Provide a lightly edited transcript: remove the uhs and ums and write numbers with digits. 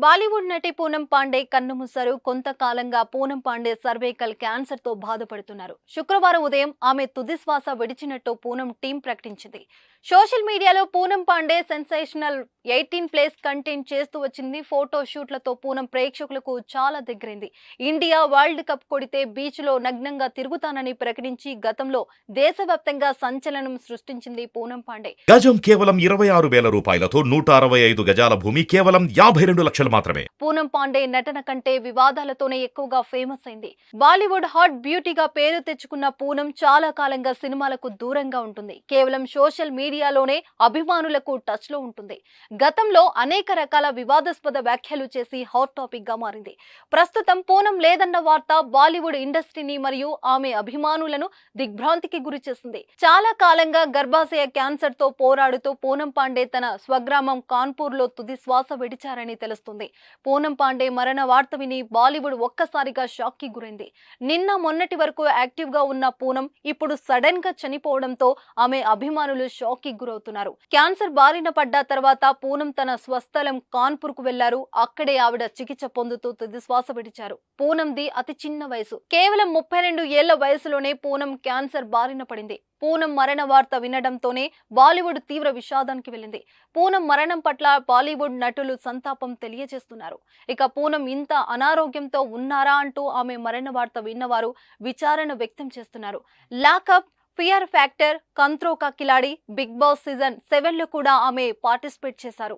బాలీవుడ్ నటి పూనం పాండే కన్నుమూశారు. కొంతకాలంగా పూనం పాండే సర్వైకల్ క్యాన్సర్ తో బాధపడుతున్నారు. శుక్రవారం ఉదయం ఆమె తుది శ్వాస విడిచినట్టు పూనం టీం ప్రకటించింది. సోషల్ మీడియాలో పూనం పాండే సెన్సేషనల్ 18+ కంటెంట్ చేస్తూ వచ్చింది. ఫోటో షూట్లతో పూనం ప్రేక్షకులకు చాలా దగ్గరైంది. ఇండియా వరల్డ్ కప్ కొడితే బీచ్ లో నగ్నంగా తిరుగుతానని ప్రకటించి గతంలో దేశవ్యాప్తంగా సంచలనం సృష్టించింది పూనం పాండే. గజం కేవలం 26,000 రూపాయలతో 165 గజాల భూమి కేవలం 52 లక్షలు మాత్రమే. పూనం పాండే నటన కంటే వివాదాలతోనే ఎక్కువగా ఫేమస్ అయింది. బాలీవుడ్ హాట్ బ్యూటీగా పేరు తెచ్చుకున్న పూనం చాలా కాలంగా సినిమాలకు దూరంగా ఉంటుంది. కేవలం సోషల్ మీడియాలోనే అభిమానులకు టచ్ లో ఉంటుంది. గతంలో అనేక రకాల వివాదాస్పద వ్యాఖ్యలు చేసి హాట్ టాపిక్ గా మారింది. ప్రస్తుతం పూనం లేదన్న వార్త బాలీవుడ్ ఇండస్ట్రీని మరియు ఆమె అభిమానులను దిగ్భ్రాంతికి గురి చేసింది. చాలా కాలంగా గర్భాశయ క్యాన్సర్ తో పోరాడుతూ పూనం పాండే తన స్వగ్రామం కాన్పూర్ లో తుది శ్వాస విడిచారని తెలుస్తుంది. పూనం పాండే మరణ వార్త విని బాలీవుడ్ ఒక్కసారిగా షాక్ కి గురైంది. నిన్న మొన్నటి వరకు యాక్టివ్ గా ఉన్న పూనం ఇప్పుడు సడన్ గా చనిపోవడంతో ఆమె అభిమానులు షాక్ కి గురవుతున్నారు. క్యాన్సర్ బారిన పడ్డ తర్వాత పూనం తన స్వస్థలం కాన్పూర్ కు వెళ్లారు. అక్కడే ఆవిడ చికిత్స పొందుతూ తుది శ్వాస విడిచారు. పూనంది అతి చిన్న వయసు, కేవలం 32 ఏళ్ల వయసులోనే పూనం క్యాన్సర్ బారిన పడింది. పూనం మరణ వార్త వినడంతోనే బాలీవుడ్ తీవ్ర విషాదానికి వెళ్ళింది. పూనం మరణం పట్ల బాలీవుడ్ నటులు సంతాపం తెలియజేస్తున్నారు. ఇక పూనం ఇంత అనారోగ్యంతో ఉన్నారా అంటూ ఆమె మరణ వార్త విన్నవారు విచారణ వ్యక్తం చేస్తున్నారు. లాకప్, ఫియర్ ఫ్యాక్టర్, కంత్రో కా కిలాడి, బిగ్ బాస్ సీజన్ 7లో కూడా ఆమె పార్టిసిపేట్ చేశారు.